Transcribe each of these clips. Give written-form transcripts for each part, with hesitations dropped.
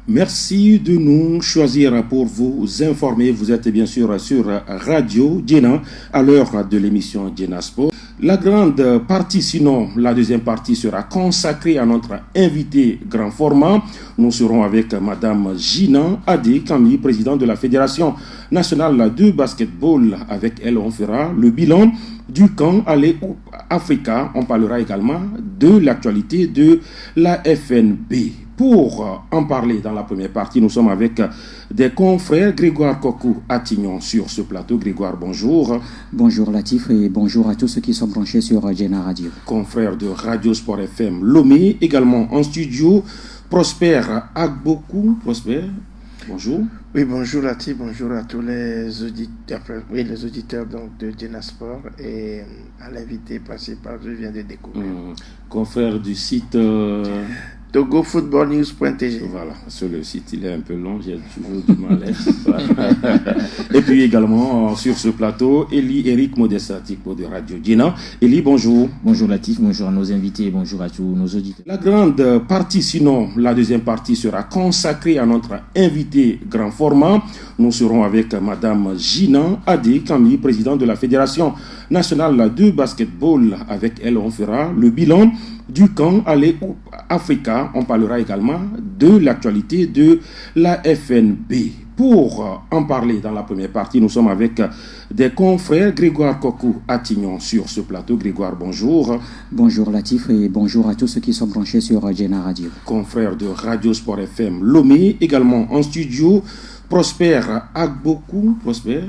Merci de nous choisir pour vous informer. Vous êtes bien sûr sur Radio Djena à l'heure de l'émission Djena Sport. La grande partie, sinon la deuxième partie, sera consacrée à notre invité grand format. Nous serons avec Madame Gina Adé Kami, présidente de la Fédération nationale de basketball. Avec elle, on fera le bilan du camp Aller Africa. On parlera également de l'actualité de la FNB. Pour en parler dans la première partie, nous sommes avec des confrères. Grégoire Kokou Attignon sur ce plateau. Grégoire, bonjour. Bonjour Latif et bonjour à tous ceux qui sont branchés sur Djena Radio. Confrère de Radio Sport FM Lomé, également en studio. Prosper Agbokou. Prosper, bonjour. Oui, bonjour Latif, bonjour à tous les auditeurs donc, de Djena Sport et à l'invité principal, je viens de découvrir. Confrère du site... TogoFootballNews.tg. Voilà, sur le site, il est un peu long, j'ai toujours du mal. Et puis également sur ce plateau, Eric Modestatico de Radio Djena. Eli, bonjour. Bonjour Latif, bonjour à nos invités, bonjour à tous nos auditeurs. La grande partie, sinon la deuxième partie, sera consacrée à notre invité grand format. Nous serons avec Madame Gina Adé Kami, présidente de la Fédération nationale de basketball. Avec elle, on fera le bilan du camp Aller Africa. On parlera également de l'actualité de la FNB. Pour en parler dans la première partie, nous sommes avec des confrères. Grégoire Kokou Attignon sur ce plateau. Grégoire, bonjour. Bonjour Latif et bonjour à tous ceux qui sont branchés sur Djena Radio. Confrère de Radio Sport FM Lomé, également en studio. Prosper Agbokou. Prosper,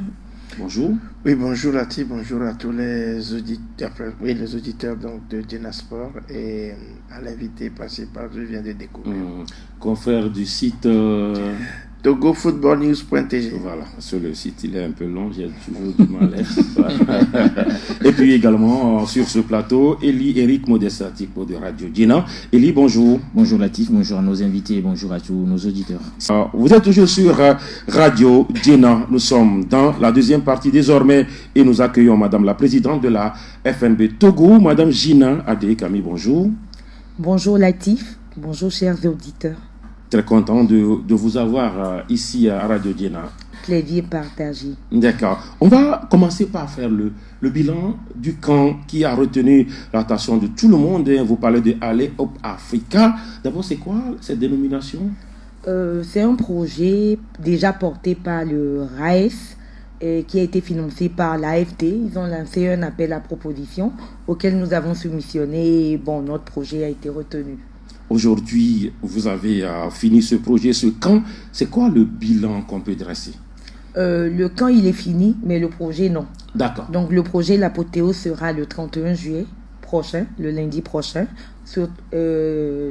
bonjour. Oui, bonjour Latif, bonjour à tous les auditeurs donc, de Djena Sport et à l'invité principal, je viens de découvrir. Confrère du site... TogoFootballNews.tg. Voilà, sur le site, il est un peu long, j'ai toujours du mal. Et puis également sur ce plateau, Eric Modestatico de Radio Djena. Eli, bonjour. Bonjour Latif, bonjour à nos invités, bonjour à tous nos auditeurs. Vous êtes toujours sur Radio Djena. Nous sommes dans la deuxième partie désormais et nous accueillons Madame la présidente de la FNB Togo, Madame Gina Adé Kami, bonjour. Bonjour Latif, bonjour chers auditeurs. Très content de vous avoir ici à Radio Djena. Plaisir partagé. D'accord. On va commencer par faire le bilan du camp qui a retenu l'attention de tout le monde. Vous parlez de Aller Africa. D'abord, c'est quoi cette dénomination? C'est un projet déjà porté par le RAES qui a été financé par l'AFD. Ils ont lancé un appel à proposition auquel nous avons soumissionné et notre projet a été retenu. Aujourd'hui, vous avez fini ce projet, ce camp. C'est quoi le bilan qu'on peut dresser? Le camp, il est fini, mais le projet, non. D'accord. Donc, le projet, l'apothéose sera le 31 juillet prochain, le lundi prochain,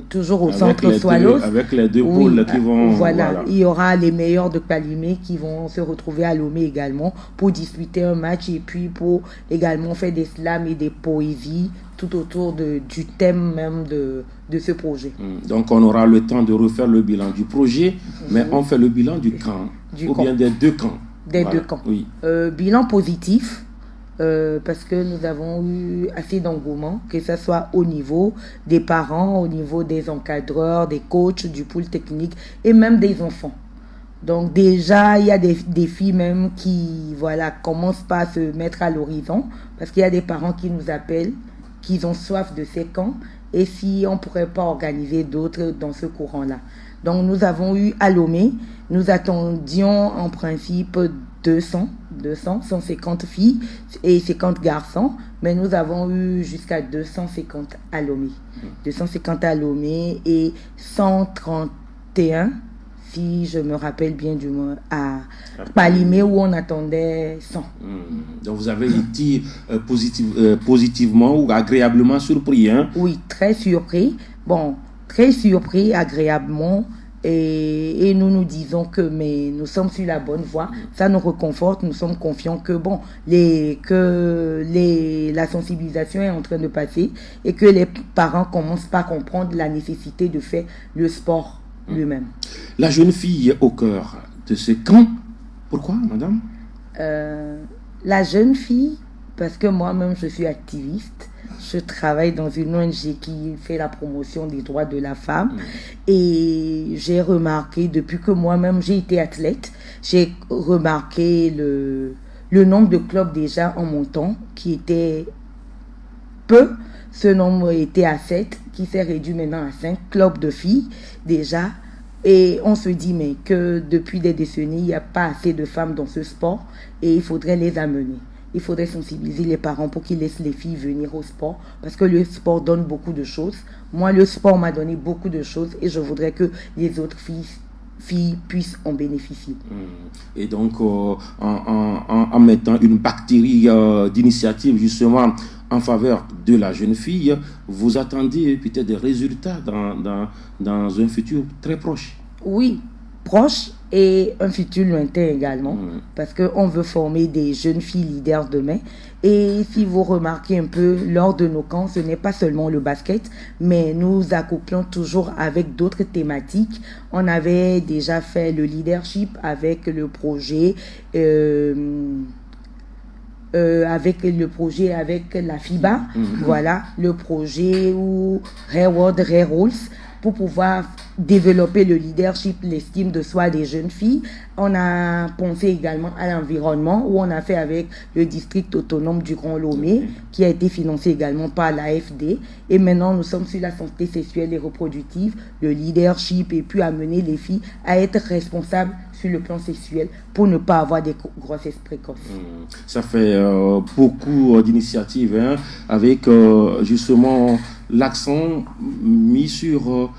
toujours au centre Swallows. Avec les deux pôles qui vont... Voilà, il y aura les meilleurs de Calimé qui vont se retrouver à Lomé également pour disputer un match et puis pour également faire des slams et des poésies tout autour du thème même de ce projet. Donc on aura le temps de refaire le bilan du projet, mais on fait le bilan du camp, bien des deux camps. Deux camps. Oui. Bilan positif, parce que nous avons eu assez d'engouement, que ce soit au niveau des parents, au niveau des encadreurs, des coachs, du pool technique et même des enfants. Donc déjà, il y a des filles même qui commencent pas à se mettre à l'horizon, parce qu'il y a des parents qui nous appellent, qui ont soif de ces camps, et si on ne pourrait pas organiser d'autres dans ce courant-là. Donc nous avons eu à Lomé, nous attendions en principe 150 filles et 50 garçons, mais nous avons eu jusqu'à 250 à Lomé. 250 à Lomé et 131, si je me rappelle bien du moins, à Palimé où on attendait 100. Donc vous avez été positivement ou agréablement surpris, hein? Oui, très surpris. Très surpris, agréablement. Et nous nous disons que nous sommes sur la bonne voie. Ça nous réconforte, nous sommes confiants que la sensibilisation est en train de passer et que les parents commencent à comprendre la nécessité de faire le sport lui-même. La jeune fille au cœur de ce camp, pourquoi, madame? La jeune fille, parce que moi-même je suis activiste, Je travaille dans une ONG qui fait la promotion des droits de la femme. Et j'ai remarqué, depuis que moi-même j'ai été athlète, j'ai remarqué le nombre de clubs déjà en montant qui était peu. Ce nombre était à 7, qui s'est réduit maintenant à 5 clubs de filles déjà. Et on se dit mais que depuis des décennies, il n'y a pas assez de femmes dans ce sport et il faudrait les amener. Il faudrait sensibiliser les parents pour qu'ils laissent les filles venir au sport parce que le sport donne beaucoup de choses. Moi, le sport m'a donné beaucoup de choses et je voudrais que les autres filles puissent en bénéficier. Et donc, en mettant une bactérie d'initiative justement en faveur de la jeune fille, vous attendez peut-être des résultats dans un futur très proche. Oui, proche et un futur lointain également, parce qu'on veut former des jeunes filles leaders demain. Et si vous remarquez un peu, lors de nos camps, ce n'est pas seulement le basket, mais nous accouplons toujours avec d'autres thématiques. On avait déjà fait le leadership avec le projet, avec la FIBA, voilà, le projet où Reward, Rules, pour pouvoir développer le leadership, l'estime de soi des jeunes filles. On a pensé également à l'environnement où on a fait avec le district autonome du Grand Lomé qui a été financé également par l'AFD. Et maintenant, nous sommes sur la santé sexuelle et reproductive, le leadership et puis amener les filles à être responsables sur le plan sexuel pour ne pas avoir des grossesses précoces. Ça fait beaucoup d'initiatives avec justement l'accent mis sur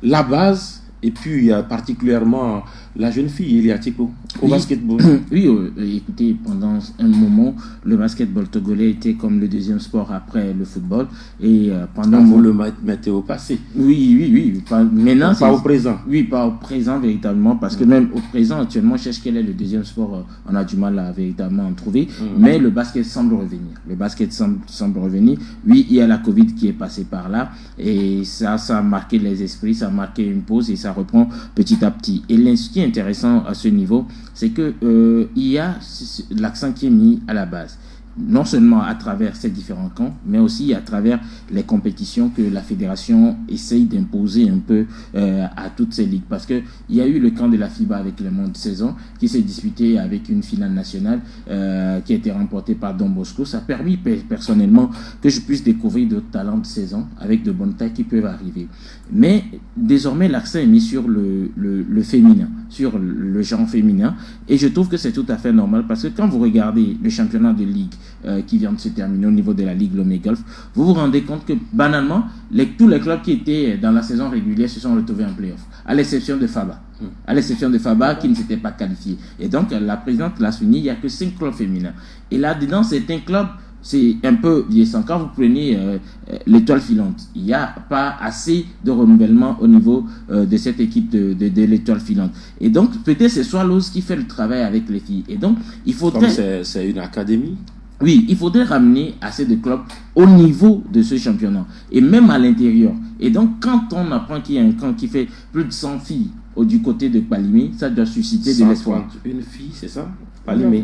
la base et puis particulièrement la jeune fille, Elia Tiko, au basketball. Oui, écoutez, pendant un moment, le basketball togolais était comme le deuxième sport après le football. Et pendant vous le mettez au passé. Oui. Maintenant, pas au présent. Oui, pas au présent véritablement, parce que même au présent, actuellement, je cherche quel est le deuxième sport, on a du mal à véritablement en trouver. Mais le basket semble revenir. Oui, il y a la Covid qui est passée par là, et ça a marqué les esprits, ça a marqué une pause, et ça reprend petit à petit. Et ce qui est intéressant à ce niveau, c'est que il y a l'accent qui est mis à la base, non seulement à travers ces différents camps, mais aussi à travers les compétitions que la fédération essaye d'imposer un peu à toutes ces ligues. Parce que il y a eu le camp de la FIBA avec les moins de 16 ans qui s'est disputé avec une finale nationale qui a été remportée par Don Bosco. Ça a permis personnellement que je puisse découvrir d'autres talents de 16 ans avec de bonnes tailles qui peuvent arriver. Mais désormais, l'accent est mis sur le féminin, sur le genre féminin. Et je trouve que c'est tout à fait normal parce que quand vous regardez le championnat de ligue qui vient de se terminer au niveau de la Ligue Lomé Golf, vous vous rendez compte que banalement, tous les clubs qui étaient dans la saison régulière se sont retrouvés en play-off, à l'exception de Faba, qui ne s'était pas qualifié. Et donc, la présidente l'a souligné, il n'y a que 5 clubs féminins. Et là-dedans, c'est un club, c'est un peu vieillissant. Quand vous prenez l'étoile filante, il n'y a pas assez de renouvellement au niveau de cette équipe de l'étoile filante. Et donc, peut-être c'est Swallows qui fait le travail avec les filles. Et donc, il faudrait... Comme c'est une académie. Oui, il faudrait ramener assez de clubs au niveau de ce championnat et même à l'intérieur. Et donc, quand on apprend qu'il y a un camp qui fait plus de 100 filles du côté de Palimé, ça doit susciter de l'espoir. Une fille, c'est ça?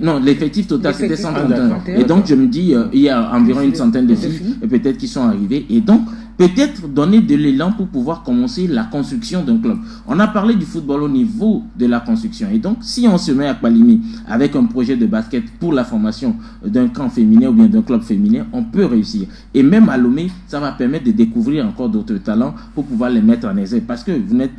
Non, l'effectif total c'était 131. Et donc, je me dis, il y a environ une centaine de filles peut-être qui sont arrivées. Et donc, peut-être donner de l'élan pour pouvoir commencer la construction d'un club. On a parlé du football au niveau de la construction. Et donc, si on se met à Palimé avec un projet de basket pour la formation d'un camp féminin ou bien d'un club féminin, on peut réussir. Et même à Lomé, ça va permettre de découvrir encore d'autres talents pour pouvoir les mettre en exergue. Parce que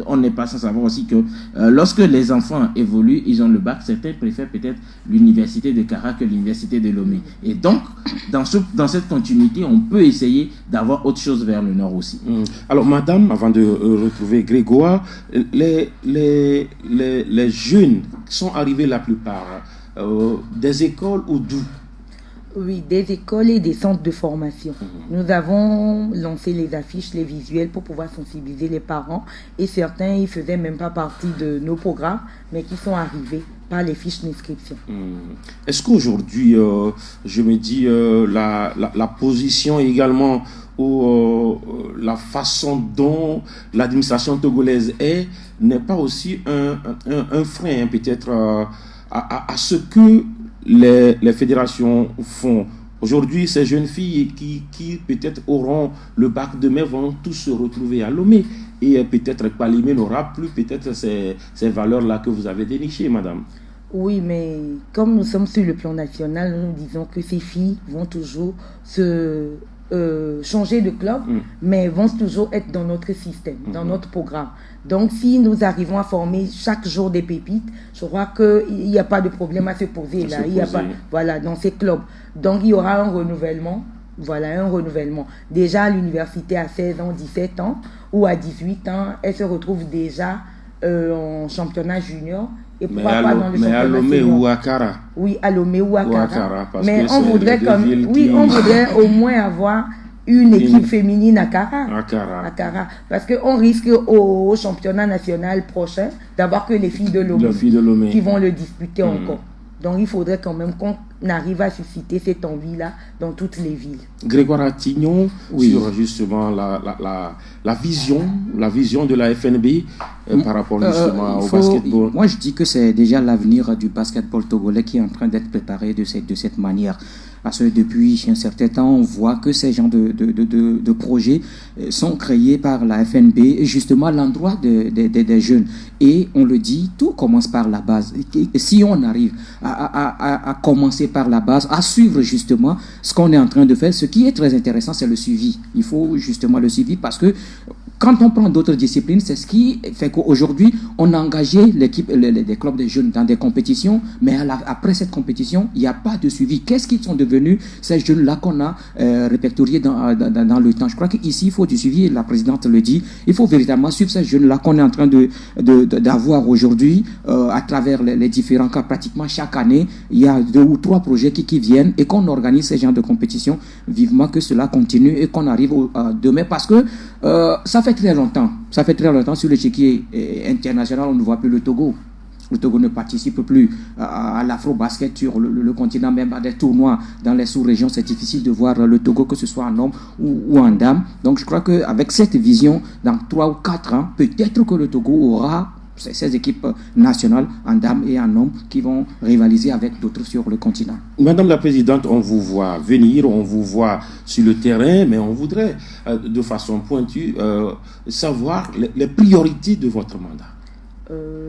on n'est pas sans savoir aussi que lorsque les enfants évoluent, ils ont le bac, certains préfèrent peut-être l'université de Kara que l'université de Lomé. Et donc, dans cette continuité, on peut essayer d'avoir autre chose vers le nord aussi. Alors, madame, avant de retrouver Grégoire, les jeunes qui sont arrivés la plupart des écoles ou d'où? Oui, des écoles et des centres de formation. Nous avons lancé les affiches, les visuels pour pouvoir sensibiliser les parents et certains, ils faisaient même pas partie de nos programmes, mais qui sont arrivés par les fiches d'inscription. Est-ce qu'aujourd'hui, je me dis, la position également ou la façon dont l'administration togolaise n'est pas aussi un frein peut-être à ce que les fédérations font Aujourd'hui, ces jeunes filles qui peut-être auront le bac demain vont tous se retrouver à Lomé. Et peut-être Palimé n'aura plus peut-être ces valeurs-là que vous avez dénichées, madame. Oui, mais comme nous sommes sur le plan national, nous disons que ces filles vont toujours se changer de club, mais vont toujours être dans notre système, dans notre programme. Donc, si nous arrivons à former chaque jour des pépites, je crois qu'il n'y a pas de problème à se poser là. Il y a pas, voilà, dans ces clubs. Donc, il y aura un renouvellement. Voilà, un renouvellement. Déjà à l'université à 16 ans, 17 ans ou à 18 ans, elle se retrouve déjà en championnat junior. Et pourquoi pas dans le championnat à Lomé senior. ou à Kara. Oui, à Lomé ou à Kara. Mais on voudrait on voudrait au moins avoir une équipe féminine à Kara. À Kara. Parce qu'on risque au championnat national prochain d'avoir que les filles de Lomé qui vont le disputer encore. Donc il faudrait quand même qu'on arrive à susciter cette envie-là dans toutes les villes. Grégoire Attignon, sur justement la vision de la FNB par rapport justement au basketball. Moi je dis que c'est déjà l'avenir du basketball togolais qui est en train d'être préparé de cette manière. Parce que depuis un certain temps, on voit que ces genres de projets sont créés par la FNB, et justement à l'endroit des jeunes. Et on le dit, tout commence par la base. Et si on arrive à commencer par la base, à suivre justement ce qu'on est en train de faire, ce qui est très intéressant, c'est le suivi. Il faut justement le suivi parce que quand on prend d'autres disciplines, c'est ce qui fait qu'aujourd'hui, on a engagé l'équipe, les clubs de jeunes dans des compétitions, mais après cette compétition, il n'y a pas de suivi. Qu'est-ce qu'ils sont devenus, ces jeunes-là qu'on a répertoriés dans le temps? Je crois qu'ici, il faut du suivi, et la présidente le dit, il faut véritablement suivre ces jeunes-là qu'on est en train d'avoir aujourd'hui à travers les différents cas. Pratiquement chaque année, il y a 2 ou 3 projets qui viennent et qu'on organise ces genres de compétitions. Vivement que cela continue et qu'on arrive demain parce que ça fait très longtemps. Ça fait très longtemps sur l'échiquier international, on ne voit plus le Togo. Le Togo ne participe plus à l'afro-basket sur le continent, même à des tournois dans les sous-régions. C'est difficile de voir le Togo, que ce soit en homme ou en dame. Donc je crois qu'avec cette vision, dans 3 ou 4 ans, peut-être que le Togo aura ces équipes nationales en dames et en hommes qui vont rivaliser avec d'autres sur le continent. Madame la Présidente, on vous voit venir, on vous voit sur le terrain, mais on voudrait de façon pointue savoir les priorités de votre mandat.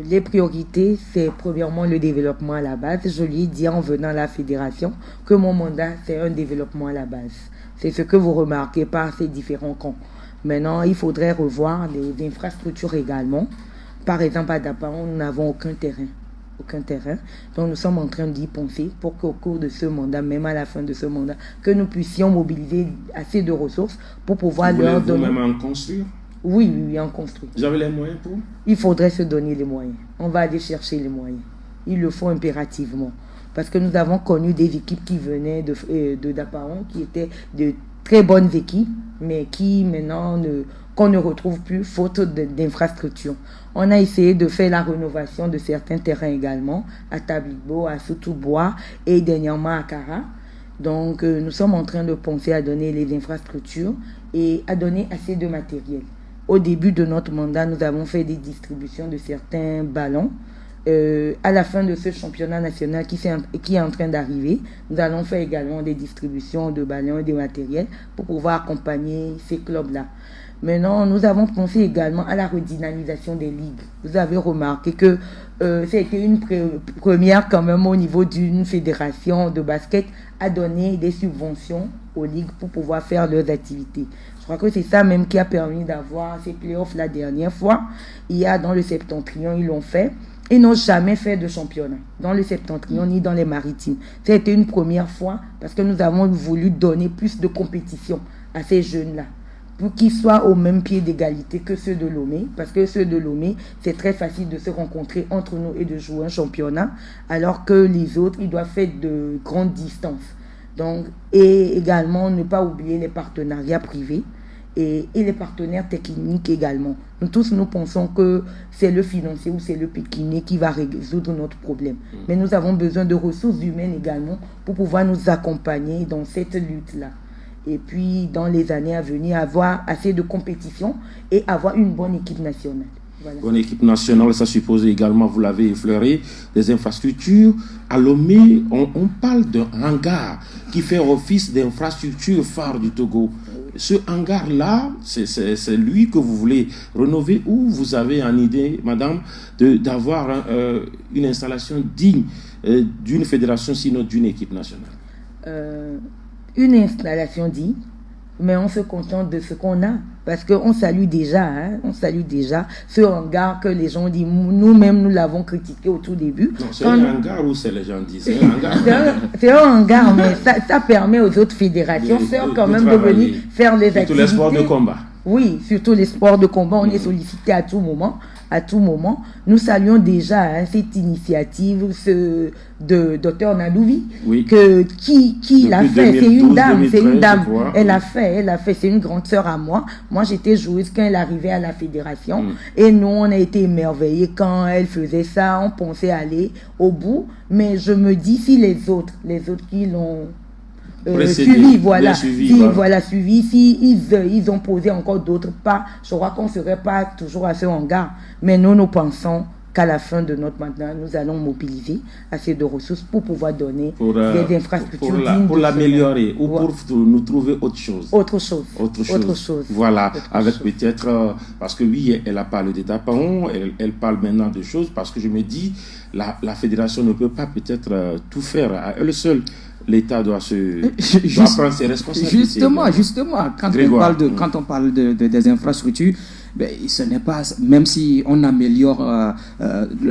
Les priorités, c'est premièrement le développement à la base. Je lui ai dit en venant à la fédération que mon mandat, c'est un développement à la base. C'est ce que vous remarquez par ces différents camps. Maintenant, il faudrait revoir les infrastructures également. Par exemple, à Dapaon, nous n'avons aucun terrain. Donc, nous sommes en train d'y penser pour qu'au cours de ce mandat, même à la fin de ce mandat, que nous puissions mobiliser assez de ressources pour pouvoir leur donner... Vous-même en construire? Oui, en construire. Vous avez les moyens pour? Il faudrait se donner les moyens. On va aller chercher les moyens. Il le faut impérativement. Parce que nous avons connu des équipes qui venaient de Dapaon, qui étaient de très bonnes équipes, mais qui maintenant qu'on ne retrouve plus faute d'infrastructures. On a essayé de faire la rénovation de certains terrains également, à Tablibo, à Soutoubois et dernièrement à Kara. Donc nous sommes en train de penser à donner les infrastructures et à donner assez de matériel. Au début de notre mandat, nous avons fait des distributions de certains ballons. À la fin de ce championnat national qui est en train d'arriver, nous allons faire également des distributions de ballons et de matériel pour pouvoir accompagner ces clubs-là. Maintenant, nous avons pensé également à la redynamisation des ligues. Vous avez remarqué que c'était une première quand même au niveau d'une fédération de basket à donner des subventions aux ligues pour pouvoir faire leurs activités. Je crois que c'est ça même qui a permis d'avoir ces playoffs la dernière fois. Il y a dans le Septentrion, ils l'ont fait. Ils n'ont jamais fait de championnat dans le Septentrion ni dans les Maritimes. C'était une première fois parce que nous avons voulu donner plus de compétition à ces jeunes-là pour qu'ils soient au même pied d'égalité que ceux de Lomé, parce que ceux de Lomé, c'est très facile de se rencontrer entre nous et de jouer un championnat, alors que les autres, ils doivent faire de grandes distances. Donc, et également, ne pas oublier les partenariats privés et les partenaires techniques également. Nous tous, nous pensons que c'est le financier ou c'est le pécunier qui va résoudre notre problème. Mais nous avons besoin de ressources humaines également pour pouvoir nous accompagner dans cette lutte-là. Et puis, dans les années à venir, avoir assez de compétition et avoir une bonne équipe nationale. Voilà. Une équipe nationale, ça suppose également, vous l'avez effleuré, des infrastructures. À Lomé, on parle d'un hangar qui fait office d'infrastructure phare du Togo. Ce hangar-là, c'est lui que vous voulez rénover, ou vous avez en idée, madame, d'avoir une installation digne d'une fédération, sinon d'une équipe nationale? Une installation digne, mais on se contente de ce qu'on a. Parce qu'on salue déjà, ce hangar que les gens disent. Nous-mêmes, nous l'avons critiqué au tout début. Non, c'est un hangar ou c'est les gens disent? C'est un hangar. C'est un hangar, mais ça permet aux autres fédérations quand même de venir faire les activités. Surtout les sports de combat. Oui, surtout les sports de combat, on est sollicité à tout moment. À tout moment, nous saluons déjà cette initiative de Dr Nalouvi, qui l'a fait. 2012, c'est une dame, 2013, elle a fait. C'est une grande sœur à moi. Moi, j'étais joueuse quand elle arrivait à la fédération, et nous, on a été émerveillés quand elle faisait ça. On pensait aller au bout, mais je me dis si les autres qui l'ont suivi, si ils ont posé encore d'autres pas, je crois qu'on ne serait pas toujours à ce hangar. Mais nous pensons qu'à la fin de notre mandat, nous allons mobiliser assez de ressources pour pouvoir donner des infrastructures dignes pour l'améliorer, ou pour nous trouver autre chose. Autre chose. Voilà, avec peut-être, parce que oui, elle a parlé d'État-Paon, elle parle maintenant de choses, parce que je me dis, la fédération ne peut pas peut-être tout faire à elle seule. L'État doit prendre ses responsabilités. Justement, quand on parle des infrastructures, ce n'est pas, même si on améliore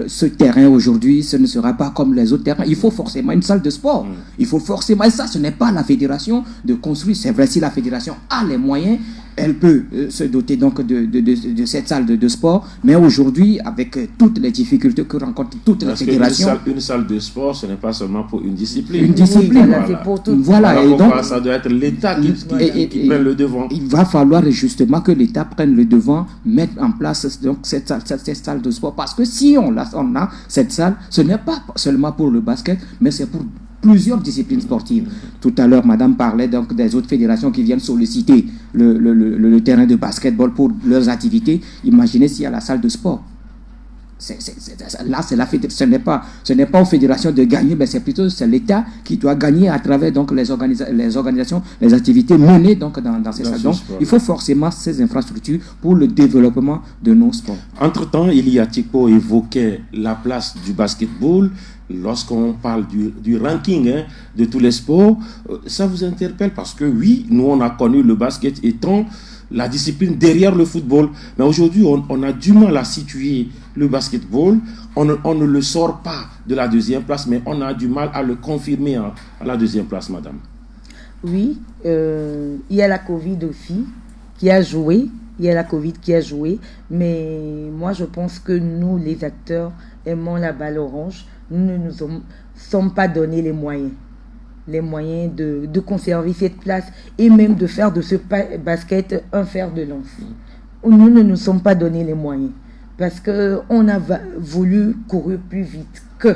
ce terrain aujourd'hui, ce ne sera pas comme les autres terrains. Il faut forcément une salle de sport. Il faut forcément, et ça, ce n'est pas la fédération de construire. C'est vrai, si la fédération a les moyens, elle peut se doter donc de cette salle de sport, mais aujourd'hui, avec toutes les difficultés que rencontrent toutes les fédérations... Une salle de sport, ce n'est pas seulement pour une discipline. C'est pour tout. Voilà, et donc, ça doit être l'État qui prenne le devant. Il va falloir justement que l'État prenne le devant, mettre en place donc cette salle de sport, parce que si on a cette salle, ce n'est pas seulement pour le basket, mais c'est pour plusieurs disciplines sportives. Tout à l'heure, madame parlait donc des autres fédérations qui viennent solliciter le terrain de basketball pour leurs activités. Imaginez s'il y a la salle de sport. Là, c'est la fédération. Ce n'est pas aux fédérations de gagner, mais c'est l'État qui doit gagner à travers donc les organisations, les activités menées donc dans ces salles. Donc, il faut forcément ces infrastructures pour le développement de nos sports. Entre-temps, Iliatico évoquait la place du basketball. Lorsqu'on parle du ranking de tous les sports, ça vous interpelle parce que oui, nous on a connu le basket étant la discipline derrière le football, mais aujourd'hui on a du mal à situer le basketball, on ne le sort pas de la deuxième place, mais on a du mal à le confirmer à la deuxième place, madame. Oui, il y a la Covid aussi qui a joué, mais moi je pense que nous les acteurs aimons la balle orange. Nous ne nous sommes pas donné les moyens de conserver cette place et même de faire de ce basket un fer de lance. Nous ne nous sommes pas donné les moyens parce qu'on a voulu courir plus vite que.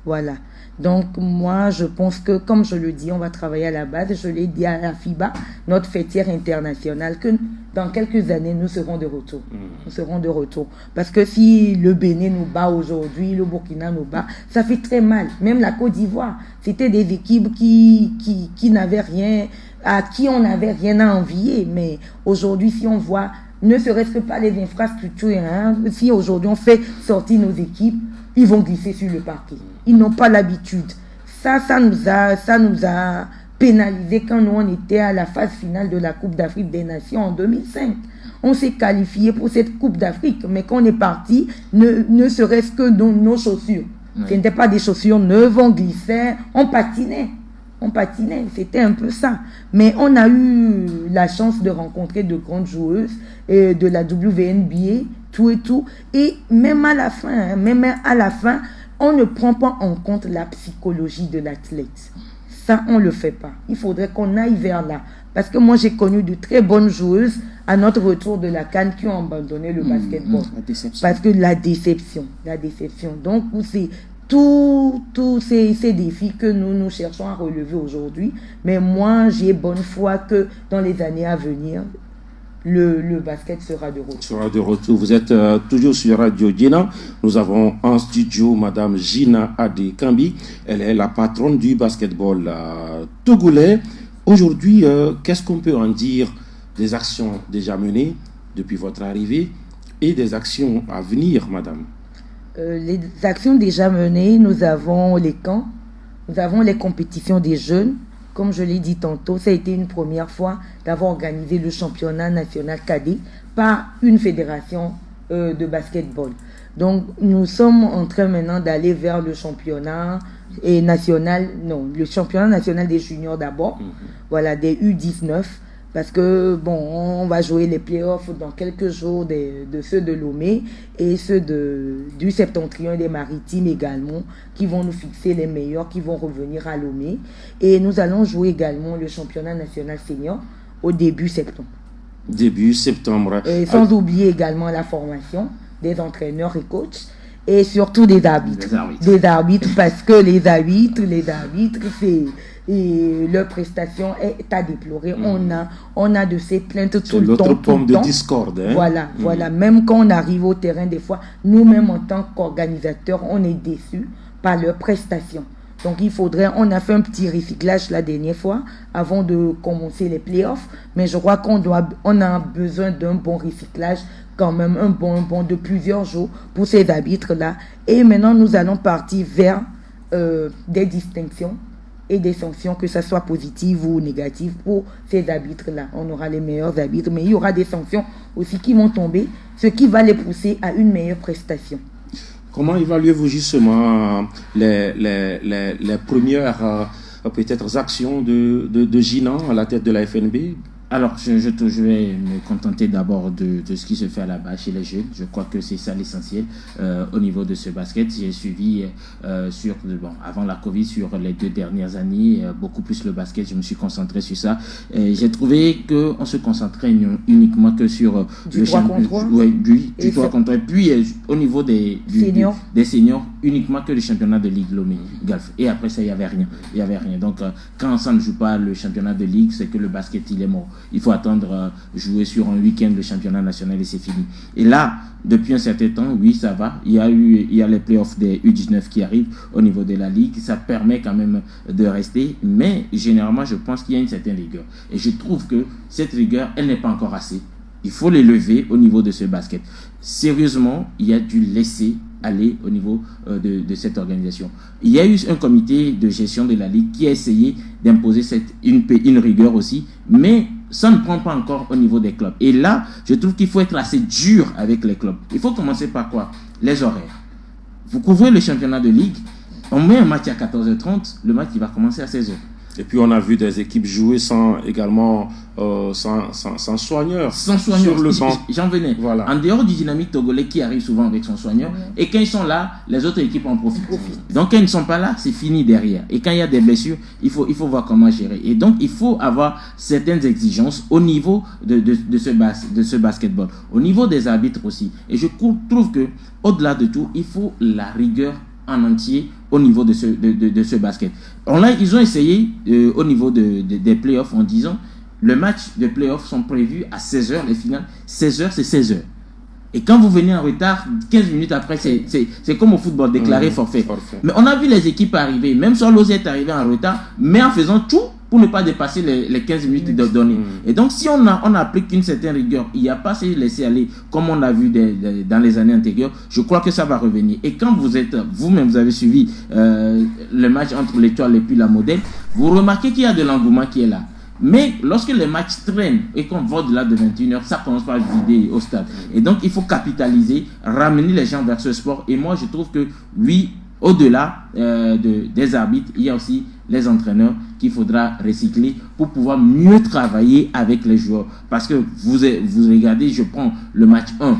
Voilà. Donc moi je pense que, comme je le dis, on va travailler à la base. Je l'ai dit à la FIBA, notre fêtière internationale, que dans quelques années nous serons de retour. Nous serons de retour. Parce que si le Bénin nous bat aujourd'hui, le Burkina nous bat, ça fait très mal. Même la Côte d'Ivoire, c'était des équipes qui n'avaient rien, à qui on n'avait rien à envier. Mais aujourd'hui, si on voit, ne serait-ce que pas les infrastructures, si aujourd'hui on fait sortir nos équipes, ils vont glisser sur le parquet. Ils n'ont pas l'habitude. Ça nous a pénalisé quand nous on était à la phase finale de la Coupe d'Afrique des Nations en 2005. On s'est qualifié pour cette Coupe d'Afrique, mais quand on est parti, ne serait-ce que nos chaussures. Ce n'étaient pas des chaussures neuves, on glissait, on patinait, c'était un peu ça. Mais on a eu la chance de rencontrer de grandes joueuses de la WNBA, tout. Et même à la fin, on ne prend pas en compte la psychologie de l'athlète. Ça, on ne le fait pas. Il faudrait qu'on aille vers là. Parce que moi, j'ai connu de très bonnes joueuses à notre retour de la CAN qui ont abandonné le basketball. Parce que la déception. Donc, c'est tous ces défis que nous cherchons à relever aujourd'hui. Mais moi, j'ai bonne foi que dans les années à venir, le basket sera de retour. Sera de retour. Vous êtes toujours sur Radio Djena. Nous avons en studio Madame Gina Adi Kambi. Elle est la patronne du basketball togolais. Aujourd'hui, qu'est-ce qu'on peut en dire des actions déjà menées depuis votre arrivée et des actions à venir, Madame? Les actions déjà menées, nous avons les camps, nous avons les compétitions des jeunes. Comme je l'ai dit tantôt, ça a été une première fois d'avoir organisé le championnat national cadet par une fédération de basketball. Donc, nous sommes en train maintenant d'aller vers le championnat national, le championnat national des juniors d'abord, voilà, des U19. Parce que, on va jouer les playoffs dans quelques jours de ceux de Lomé et ceux du Septentrion et des Maritimes également, qui vont nous fixer les meilleurs, qui vont revenir à Lomé. Et nous allons jouer également le championnat national senior au début septembre. Début septembre. Et sans oublier également la formation des entraîneurs et coachs. Et surtout des arbitres. Des arbitres, parce que les arbitres, c'est... Et leur prestation est à déplorer. On a de ces plaintes tout le temps. C'est l'autre pomme de discorde. Hein? Voilà. Même quand on arrive au terrain, des fois, nous-mêmes en tant qu'organisateurs, on est déçus par leur prestation. Donc on a fait un petit recyclage la dernière fois avant de commencer les playoffs. Mais je crois qu'on a besoin d'un bon recyclage, quand même un bon de plusieurs jours pour ces arbitres-là. Et maintenant, nous allons partir vers des distinctions et des sanctions, que ce soit positives ou négatives pour ces arbitres-là. On aura les meilleurs arbitres, mais il y aura des sanctions aussi qui vont tomber, ce qui va les pousser à une meilleure prestation. Comment évaluez-vous justement les premières peut-être actions de Gina à la tête de la FNB? Alors, je vais me contenter d'abord de ce qui se fait là-bas chez les jeunes. Je crois que c'est ça l'essentiel au niveau de ce basket. J'ai suivi avant la Covid, sur les 2 dernières années, beaucoup plus le basket. Je me suis concentré sur ça. J'ai trouvé qu'on se concentrait uniquement que sur du 3 contre 3. Oui, du 3 contre 3. Puis au niveau des seniors, uniquement que le championnat de Ligue Lomé Golf. Et après ça, il n'y avait rien. Donc, quand ça ne joue pas le championnat de Ligue, c'est que le basket, il est mort. Il faut attendre jouer sur un week-end le championnat national et c'est fini. Et là, depuis un certain temps, oui, ça va. Il y a les playoffs des U19 qui arrivent au niveau de la Ligue. Ça permet quand même de rester. Mais généralement, je pense qu'il y a une certaine rigueur. Et je trouve que cette rigueur, elle n'est pas encore assez. Il faut l'élever au niveau de ce basket. Sérieusement, il y a dû laisser aller au niveau de cette organisation. Il y a eu un comité de gestion de la Ligue qui a essayé d'imposer une rigueur aussi, mais ça ne prend pas encore au niveau des clubs. Et là, je trouve qu'il faut être assez dur avec les clubs. Il faut commencer par quoi? Les horaires. Vous couvrez le championnat de Ligue, on met un match à 14h30, le match il va commencer à 16h. Et puis on a vu des équipes jouer sans soigneur. Sans soigneur sur le banc. J'en venais. Voilà. En dehors du Dynamique togolais qui arrive souvent avec son soigneur, et quand ils sont là, les autres équipes en profitent. Donc quand ils ne sont pas là, c'est fini derrière. Et quand il y a des blessures, il faut voir comment gérer. Et donc il faut avoir certaines exigences au niveau de ce basketball, au niveau des arbitres aussi. Et je trouve que au-delà de tout, il faut la rigueur en entier au niveau de ce basket. Ils ont essayé au niveau des playoffs en disant le match de playoffs sont prévus à 16h, les finales. 16h, c'est 16h. Et quand vous venez en retard, 15 minutes après, c'est comme au football, déclaré forfait. Mais on a vu les équipes arriver, même Solos est arrivé en retard, mais en faisant tout pour ne pas dépasser les 15 minutes de données. Et donc, si on applique une certaine rigueur, il n'y a pas à se laisser aller, comme on a vu dans les années antérieures, je crois que ça va revenir. Et quand vous-même, vous avez suivi le match entre l'Étoile et puis la Modèle, vous remarquez qu'il y a de l'engouement qui est là. Mais lorsque les matchs traînent et qu'on va au-delà de 21h, ça commence par vider au stade. Et donc, il faut capitaliser, ramener les gens vers ce sport. Et moi, je trouve que, oui, au-delà des arbitres, il y a aussi les entraîneurs qu'il faudra recycler pour pouvoir mieux travailler avec les joueurs. Parce que vous regardez, je prends le match 1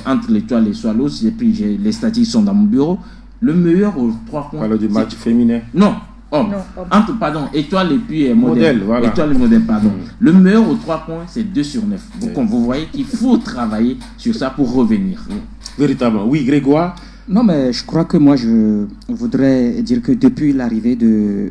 entre l'Étoile et Swallows, et puis les statistiques sont dans mon bureau. Le meilleur aux 3 points. Parle du match féminin. Non. Étoile et puis Modèle. Voilà. Étoile et Modèle, pardon. Le meilleur aux 3 points, c'est 2 sur 9. Donc, vous voyez qu'il faut travailler sur ça pour revenir. Véritablement. Oui, Grégoire. Non, mais je crois que moi, je voudrais dire que depuis l'arrivée du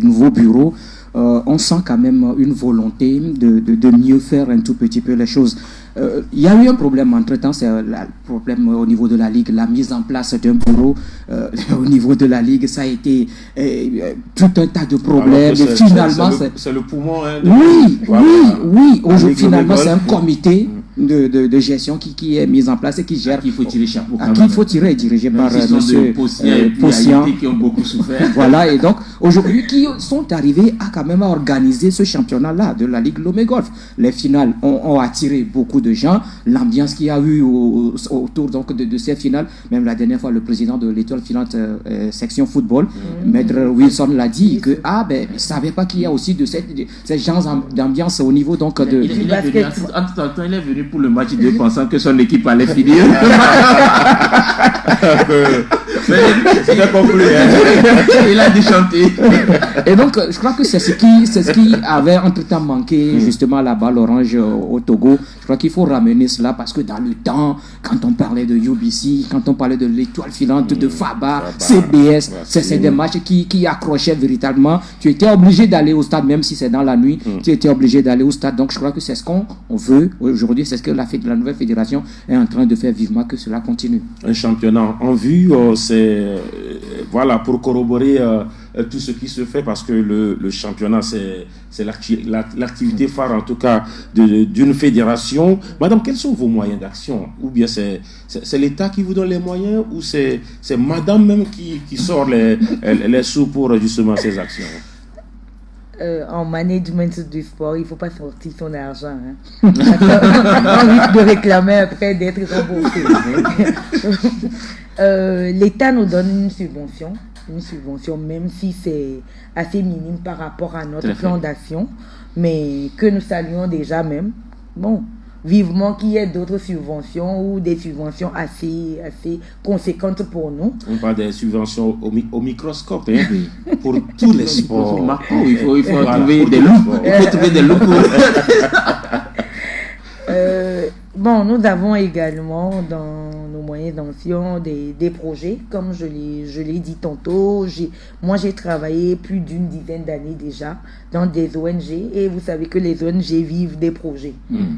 nouveau bureau, on sent quand même une volonté de mieux faire un tout petit peu les choses. Il y a eu un problème entre-temps, c'est le problème au niveau de la Ligue, la mise en place d'un bureau au niveau de la Ligue, ça a été tout un tas de problèmes. Et finalement, c'est le poumon. Hein, oui. Aujourd'hui, finalement, c'est un comité de gestion qui est mis en place et qui gère. Il faut tirer chapeau. Qu'il faut tirer, dirigé par M. Possian, qui ont beaucoup souffert. Voilà, et donc aujourd'hui, qui sont arrivés à quand même organiser ce championnat-là de la Ligue Lomé Golf. Les finales ont attiré beaucoup de gens. L'ambiance qu'il y a eu autour donc de ces finales, même la dernière fois, le président de l'Étoile filante section football, Maître Wilson l'a dit que il ne savait pas qu'il y a aussi de ces genres d'ambiance au niveau donc de. Il est venu pour le match 2 pensant que son équipe allait finir. C'est conclu. Il a dû chanter. Et donc, je crois que c'est ce qui avait entre-temps manqué justement à la balle orange au Togo. Je crois qu'il faut ramener cela parce que dans le temps, quand on parlait de UBC, quand on parlait de l'Étoile filante, de FABA, CBS, c'est des matchs qui accrochaient véritablement. Tu étais obligé d'aller au stade, même si c'est dans la nuit, tu étais obligé d'aller au stade. Donc, je crois que c'est ce qu'on veut aujourd'hui, c'est ce que la nouvelle fédération est en train de faire vivement, que cela continue. Un championnat en vue, c'est voilà, pour corroborer tout ce qui se fait, parce que le championnat, c'est l'activité phare, en tout cas, d'une fédération. Madame, quels sont vos moyens d'action? Ou bien c'est l'État qui vous donne les moyens, ou c'est madame même qui sort les sous pour justement ces actions? En management du sport, il ne faut pas sortir son argent. Hein. On risque de réclamer après d'être remboursé. L'État nous donne une subvention, même si c'est assez minime par rapport à notre plan d'action, mais que nous saluons déjà même. Bon, vivement qu'il y ait d'autres subventions ou des subventions assez conséquentes pour nous. On parle des subventions au microscope, hein, pour tous les sports. Il faut trouver des loups. Il faut trouver des loups. Bon, nous avons également dans nos moyens d'action des projets, comme je l'ai dit tantôt. Moi, j'ai travaillé plus d'une dizaine d'années déjà dans des ONG, et vous savez que les ONG vivent des projets.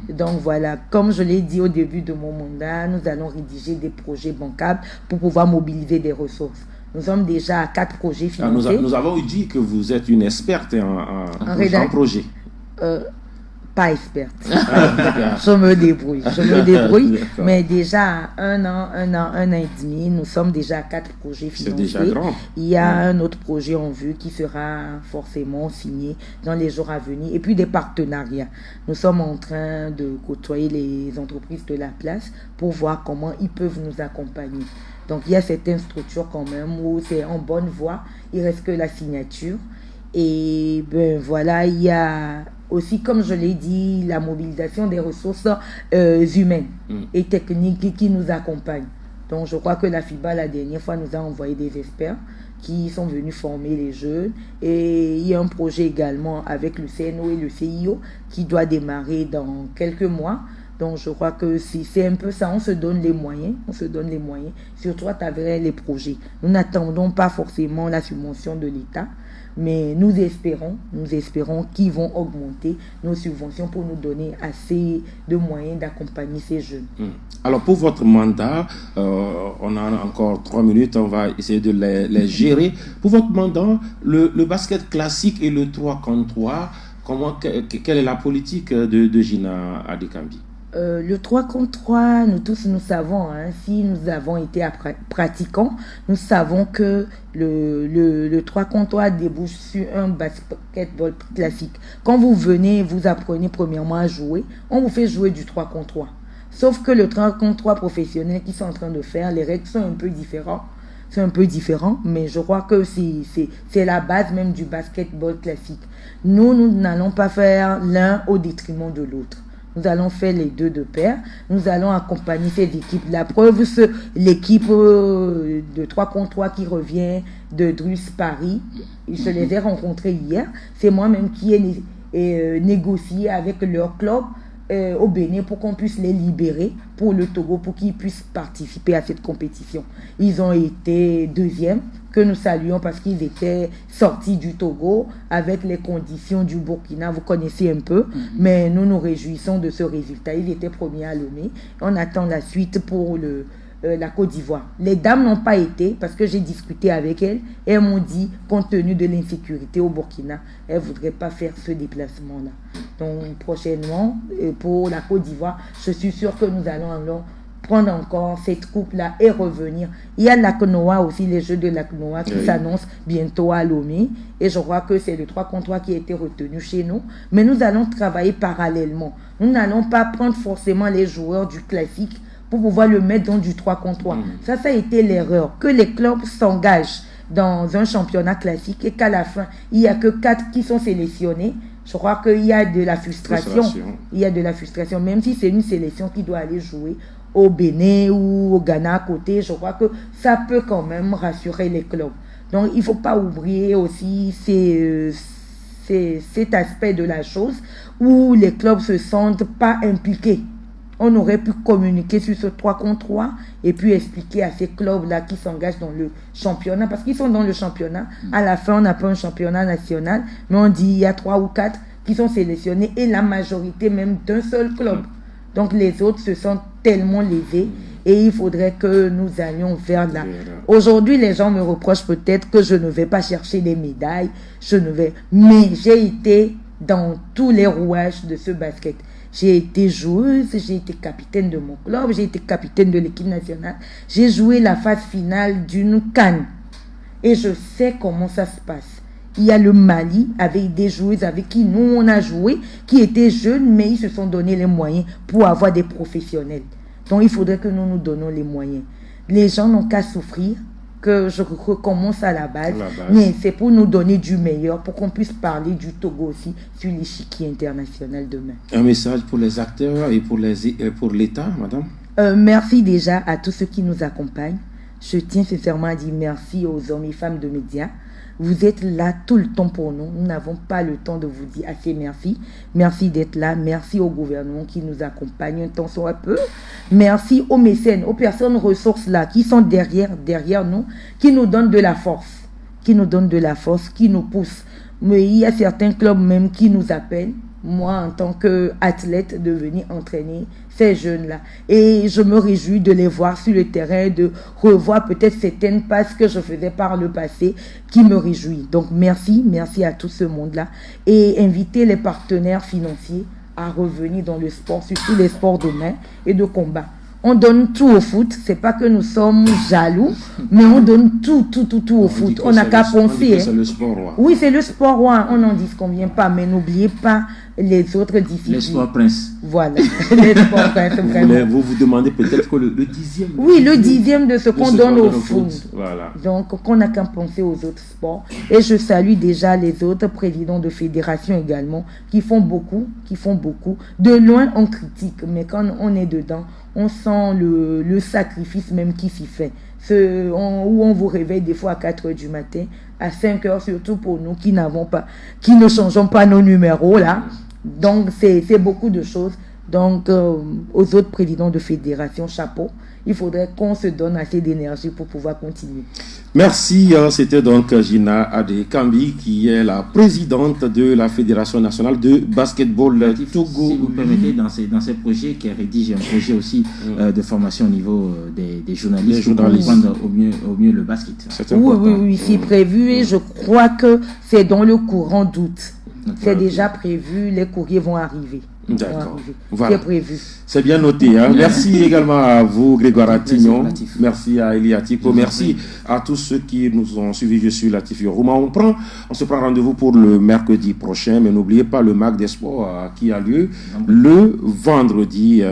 Donc voilà, comme je l'ai dit au début de mon mandat, nous allons rédiger des projets bancables pour pouvoir mobiliser des ressources. Nous sommes déjà à 4 projets financés. Nous avons dit que vous êtes une experte en projet. Pas experte. Je me débrouille. Mais déjà à un an et demi, nous sommes déjà à 4 projets financés. C'est déjà grand. Il y a un autre projet en vue qui sera forcément signé dans les jours à venir. Et puis des partenariats. Nous sommes en train de côtoyer les entreprises de la place pour voir comment ils peuvent nous accompagner. Donc il y a certaines structures quand même où c'est en bonne voie. Il reste que la signature. Et voilà, il y a aussi, comme je l'ai dit, la mobilisation des ressources humaines et techniques qui nous accompagnent. Donc je crois que la FIBA, la dernière fois, nous a envoyé des experts qui sont venus former les jeunes. Et il y a un projet également avec le CNO et le CIO qui doit démarrer dans quelques mois. Donc je crois que c'est un peu ça, on se donne les moyens, surtout à travers les projets. Nous n'attendons pas forcément la subvention de l'État, mais nous espérons qu'ils vont augmenter nos subventions pour nous donner assez de moyens d'accompagner ces jeunes. Alors pour votre mandat, on a encore 3 minutes, on va essayer de les gérer. Pour votre mandat, le basket classique et le 3 contre 3, quelle est la politique de Gina Adekambi? Le 3 contre 3, nous tous nous savons, si nous avons été pratiquants, nous savons que le 3 contre 3 débouche sur un basketball classique. Quand vous venez, vous apprenez premièrement à jouer, on vous fait jouer du 3 contre 3. Sauf que le 3 contre 3 professionnel qu'ils sont en train de faire, les règles sont un peu différentes. Mais je crois que c'est la base même du basketball classique. Nous n'allons pas faire l'un au détriment de l'autre. Nous allons faire les deux de pair. Nous allons accompagner ces équipes. La preuve, c'est l'équipe de 3 contre 3 qui revient de Drus Paris. Je les ai rencontrés hier. C'est moi-même qui ai négocié avec leur club au Bénin pour qu'on puisse les libérer pour le Togo, pour qu'ils puissent participer à cette compétition. Ils ont été deuxièmes, que nous saluons parce qu'ils étaient sortis du Togo avec les conditions du Burkina, vous connaissez un peu, mais nous nous réjouissons de ce résultat. Ils étaient premiers à Lomé. On attend la suite pour la Côte d'Ivoire. Les dames n'ont pas été, parce que j'ai discuté avec elles, et elles m'ont dit, compte tenu de l'insécurité au Burkina, elles ne voudraient pas faire ce déplacement-là. Donc prochainement, pour la Côte d'Ivoire, je suis sûre que nous allons prendre encore cette coupe-là et revenir. Il y a l'Aknoa aussi, les Jeux de l'Aknoa qui s'annoncent bientôt à Lomé, et je crois que c'est le 3 contre 3 qui a été retenu chez nous, mais nous allons travailler parallèlement. Nous n'allons pas prendre forcément les joueurs du classique pour pouvoir le mettre dans du 3 contre 3. Ça a été l'erreur. Que les clubs s'engagent dans un championnat classique et qu'à la fin, il n'y a que 4 qui sont sélectionnés. Je crois qu'il y a de la frustration. Il y a de la frustration. Même si c'est une sélection qui doit aller jouer au Bénin ou au Ghana à côté, je crois que ça peut quand même rassurer les clubs. Donc, il ne faut pas oublier aussi cet aspect de la chose où les clubs ne se sentent pas impliqués. On aurait pu communiquer sur ce 3 contre 3 et puis expliquer à ces clubs-là qui s'engagent dans le championnat, parce qu'ils sont dans le championnat. À la fin, on n'a pas un championnat national, mais on dit il y a 3 ou 4 qui sont sélectionnés et la majorité même d'un seul club. Donc les autres se sentent tellement lésés et il faudrait que nous allions vers là. Aujourd'hui, les gens me reprochent peut-être que je ne vais pas chercher des médailles, mais j'ai été dans tous les rouages de ce basket. J'ai été joueuse, j'ai été capitaine de mon club, j'ai été capitaine de l'équipe nationale. J'ai joué la phase finale d'une CAN. Et je sais comment ça se passe. Il y a le Mali avec des joueuses avec qui nous on a joué, qui étaient jeunes, mais ils se sont donné les moyens pour avoir des professionnels. Donc il faudrait que nous nous donnions les moyens. Les gens n'ont qu'à souffrir, que je recommence à la base. Mais c'est pour nous donner du meilleur, pour qu'on puisse parler du Togo aussi sur l'échiquier international demain. Un message pour les acteurs et pour l'État, madame? Merci déjà à tous ceux qui nous accompagnent. Je tiens sincèrement à dire merci aux hommes et femmes de médias. Vous êtes là tout le temps pour nous. Nous n'avons pas le temps de vous dire assez merci. Merci d'être là. Merci au gouvernement qui nous accompagne un temps soit peu. Merci aux mécènes, aux personnes ressources là qui sont derrière nous, qui nous donnent de la force, qui nous poussent. Mais il y a certains clubs même qui nous appellent, moi en tant qu'athlète, de venir entraîner ces jeunes-là. Et je me réjouis de les voir sur le terrain, de revoir peut-être certaines passes que je faisais par le passé qui me réjouit. Donc merci à tout ce monde-là. Et inviter les partenaires financiers à revenir dans le sport, surtout les sports de main et de combat. On donne tout au foot, c'est pas que nous sommes jaloux, mais on donne tout au foot. On n'a qu'à penser. C'est le sport roi. Oui, c'est le sport roi. On n'en disconvient pas, mais n'oubliez pas les autres disciplines. Les sports princes. Voilà, les sports princes, vraiment. Vous demandez peut-être que le 10e. Oui, le 10e de ce qu'on donne au foot. Voilà. Donc, qu'on n'a qu'à penser aux autres sports. Et je salue déjà les autres présidents de fédération également, qui font beaucoup. De loin, on critique, mais quand on est dedans, on sent le sacrifice même qui s'y fait. Où on vous réveille des fois à 4 h du matin, à 5 h, surtout pour nous qui ne changeons pas nos numéros là. Donc c'est beaucoup de choses. Donc aux autres présidents de fédération, chapeau. Il faudrait qu'on se donne assez d'énergie pour pouvoir continuer. Merci, c'était donc Gina Adekambi qui est la présidente de la Fédération nationale de basketball Togo. Si vous permettez, dans ces projets, qui rédige un projet aussi de formation au niveau des journalistes pour comprendre au mieux le basket. Oui, c'est prévu et je crois que c'est dans le courant d'août. C'est déjà prévu, les courriers vont arriver. D'accord. Voilà. C'est prévu. C'est bien noté. Hein. Merci également à vous, Grégoire Attignon. Merci à Elie Atiko. Merci à tous ceux qui nous ont suivis. Je suis Latif Yorouma. On se prend rendez-vous pour le mercredi prochain. Mais n'oubliez pas le MAC des Sports qui a lieu le vendredi.